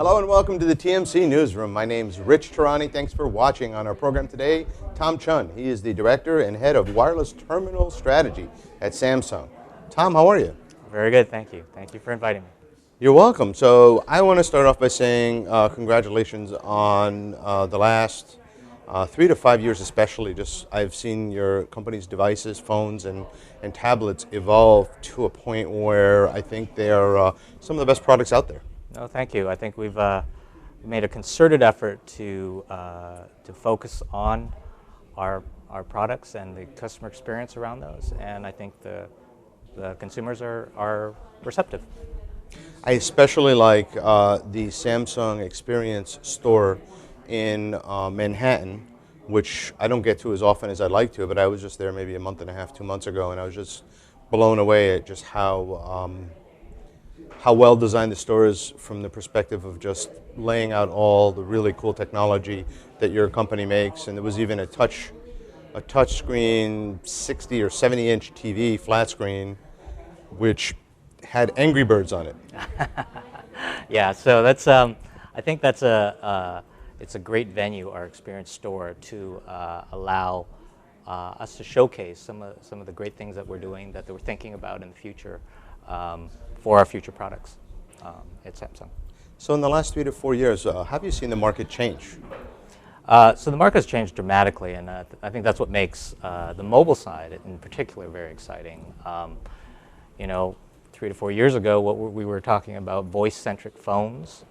Hello and welcome to the TMC Newsroom. My name's Rich Tehrani. Thanks for watching. On our program today, Tom Chun. He is the Director and Head of Wireless Terminal Strategy at Samsung. Tom, how are you? Very good, thank you. Thank you for inviting me. You're welcome. So I want to start off by saying congratulations on the last 3 to 5 years especially. I've seen your company's devices, phones, and tablets evolve to a point where I think they are some of the best products out there. No, thank you. I think we've made a concerted effort to focus on our products and the customer experience around those, and I think the consumers are receptive. I especially like the Samsung Experience store in Manhattan, which I don't get to as often as I'd like to, but I was just there maybe a month and a half, 2 months ago, and I was just blown away at just how well designed the store is from the perspective of just laying out all the really cool technology that your company makes. And there was even a touch screen 60 or 70 inch TV flat screen which had Angry Birds on it. Yeah, so that's I think that's it's a great venue, our Experience store, to allow us to showcase some of the great things that we're doing, that we're thinking about in the future for our future products at Samsung. So in the last 3 to 4 years, have you seen the market change? So the market has changed dramatically, and I think that's what makes the mobile side in particular very exciting. You know, 3 to 4 years ago, we were talking about voice-centric phones,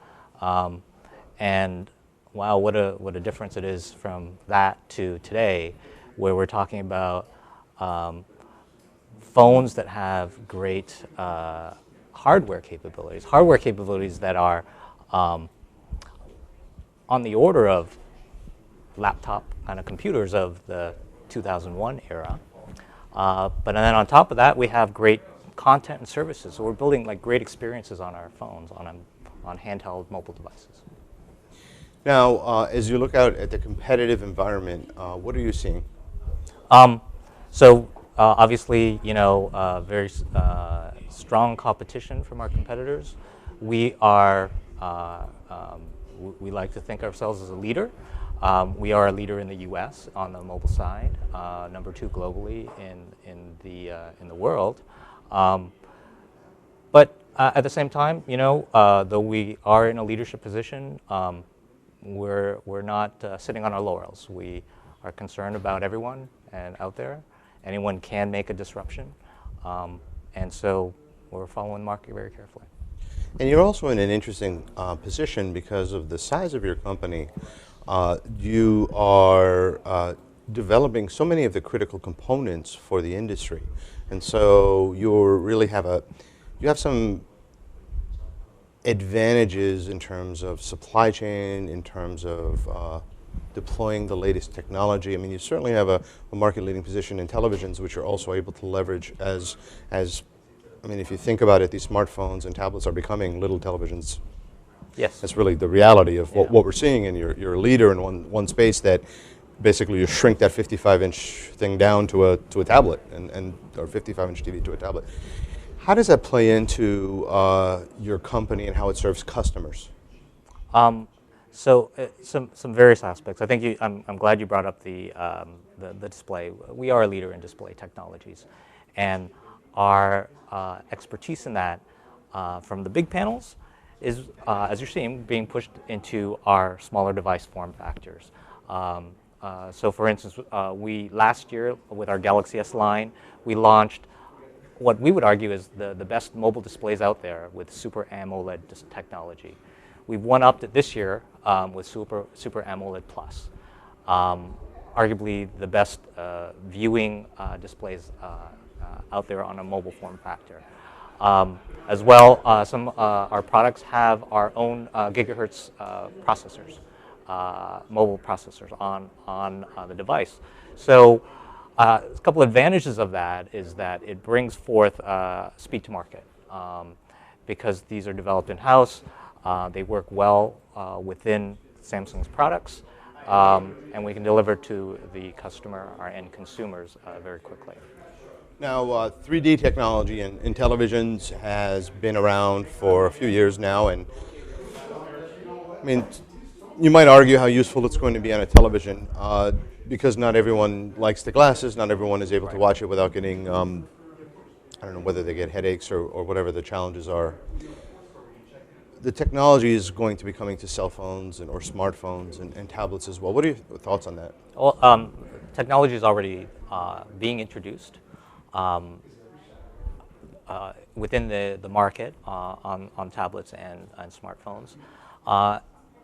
and wow, what a difference it is from that to today, where we're talking about phones that have great hardware capabilities that are on the order of laptop kind of computers of the 2001 era. But then on top of that, we have great content and services. So we're building like great experiences on our phones, on handheld mobile devices. Now, as you look out at the competitive environment, what are you seeing? Obviously, you know, very strong competition from our competitors. We are, we like to think ourselves as a leader. We are a leader in the U.S. on the mobile side, number 2 globally in the world. But at the same time, you know, though we are in a leadership position, we're not sitting on our laurels. We are concerned about everyone and out there. Anyone can make a disruption, and so we're following the market very carefully. And you're also in an interesting position because of the size of your company. You are developing so many of the critical components for the industry, and so you have some advantages in terms of supply chain, in terms of deploying the latest technology. I mean, you certainly have a market-leading position in televisions, which you're also able to leverage as I mean, if you think about it, these smartphones and tablets are becoming little televisions. Yes. That's really the reality of what we're seeing, and you're a leader in one space that basically you shrink that 55-inch thing down to a tablet, or 55-inch TV to a tablet. How does that play into your company and how it serves customers? So some various aspects. I think I'm glad you brought up the display. We are a leader in display technologies, and our expertise in that, from the big panels, is, as you're seeing, being pushed into our smaller device form factors. So for instance, we last year with our Galaxy S line, we launched what we would argue is the best mobile displays out there with Super AMOLED technology. We've one-upped it this year with Super AMOLED Plus, arguably the best viewing displays out there on a mobile form factor. As well, our products have our own gigahertz processors, mobile processors on the device. So a couple advantages of that is that it brings forth speed to market, because these are developed in-house. They work well within Samsung's products, and we can deliver to the customer, our end consumers, very quickly. Now, 3D technology in televisions has been around for a few years now, and I mean, you might argue how useful it's going to be on a television because not everyone likes the glasses. Not everyone is able to watch it without getting, I don't know, whether they get headaches or whatever the challenges are. The technology is going to be coming to cell phones or smartphones and tablets as well. What are your thoughts on that? Well, technology is already being introduced within the market on tablets and smartphones.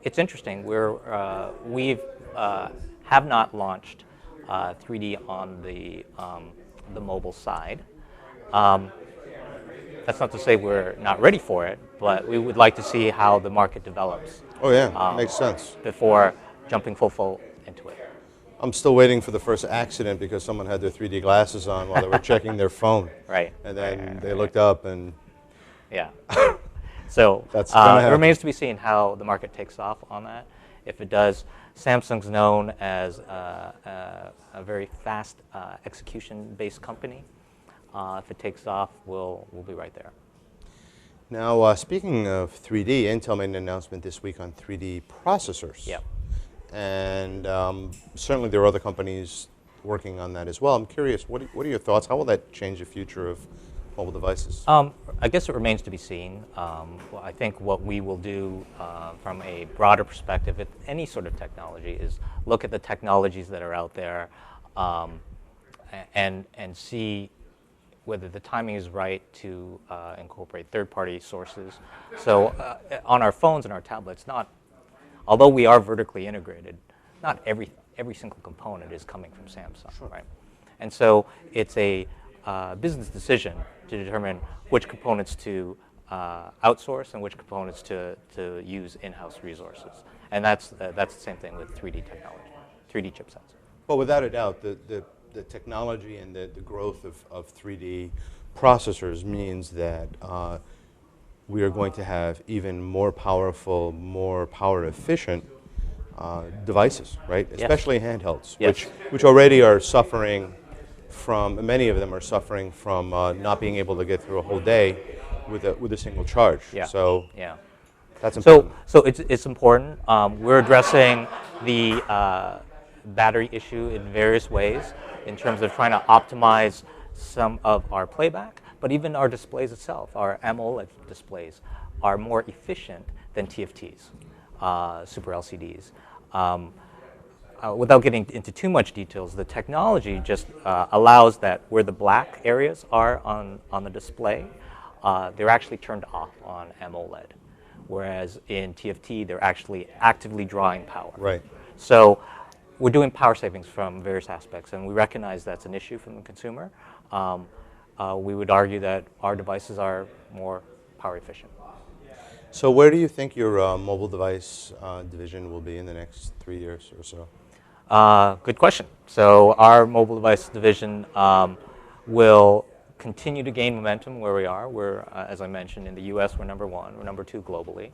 It's interesting. We've have not launched 3D on the mobile side. That's not to say we're not ready for it, but we would like to see how the market develops. Oh yeah, makes sense. Before jumping full into it. I'm still waiting for the first accident because someone had their 3D glasses on while they were checking their phone. Right. And then they looked up and... Yeah. So That's it remains to be seen how the market takes off on that. If it does, Samsung's known as a very fast execution-based company. If it takes off, we'll be right there. Now, speaking of 3D, Intel made an announcement this week on 3D processors. Yep. And certainly there are other companies working on that as well. I'm curious, what are your thoughts? How will that change the future of mobile devices? I guess it remains to be seen. Well, I think what we will do from a broader perspective with any sort of technology is look at the technologies that are out there and see whether the timing is right to incorporate third-party sources. So on our phones and our tablets, although we are vertically integrated, not every single component is coming from Samsung, Sure. right? And so it's a business decision to determine which components to outsource and which components to use in-house resources. And that's the same thing with 3D technology, 3D chipsets. But without a doubt, the technology and the growth of 3D processors means that we are going to have even more powerful, more power efficient devices, right? Yes. Especially handhelds, Yes. which already are suffering from, many of them are suffering from not being able to get through a whole day with a single charge. Yeah. So Yeah. that's important. So it's important. We're addressing the battery issue in various ways in terms of trying to optimize some of our playback, but even our displays itself, our AMOLED displays, are more efficient than TFTs, Super LCDs. Without getting into too much details, the technology just allows that where the black areas are on the display, they're actually turned off on AMOLED, whereas in TFT, they're actually actively drawing power. Right. So we're doing power savings from various aspects, and we recognize that's an issue from the consumer. We would argue that our devices are more power efficient. So where do you think your mobile device division will be in the next 3 years or so? Good question. So our mobile device division will continue to gain momentum where we are. We're, as I mentioned, in the US, we're number 1. We're number 2 globally.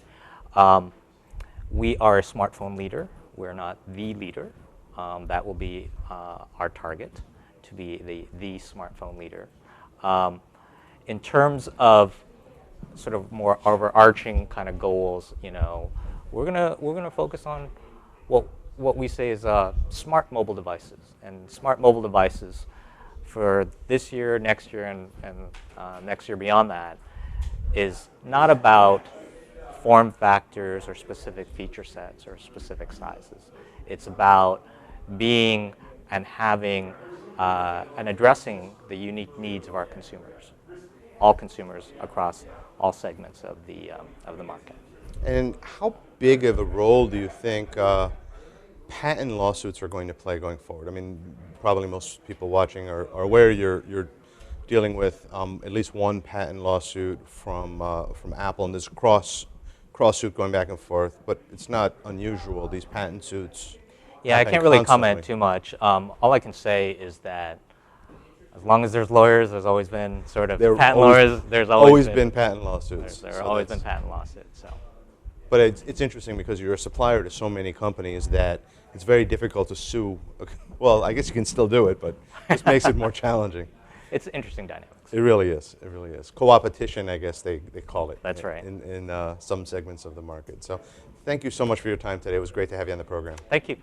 We are a smartphone leader. We're not the leader. That will be our target, to be the smartphone leader. In terms of sort of more overarching kind of goals, we're gonna focus on what we say is smart mobile devices. And smart mobile devices for this year, next year, and next year beyond that is not about form factors or specific feature sets or specific sizes. It's about being and having and addressing the unique needs of our consumers, all consumers across all segments of the market. And how big of a role do you think patent lawsuits are going to play going forward? I mean, probably most people watching are aware you're dealing with at least one patent lawsuit from Apple, and there's cross suit going back and forth, but it's not unusual, these patent suits. Yeah, I can't really comment too much. All I can say is that as long as there's lawyers, there's always been sort of patent lawyers. There's always been patent lawsuits. There have always been patent lawsuits. So. But it's interesting because you're a supplier to so many companies that it's very difficult to sue. Well, I guess you can still do it, but it just makes it more challenging. it's interesting dynamics. It really is. It really is. Co-opetition, I guess they call it. That's right. In some segments of the market. So thank you so much for your time today. It was great to have you on the program. Thank you.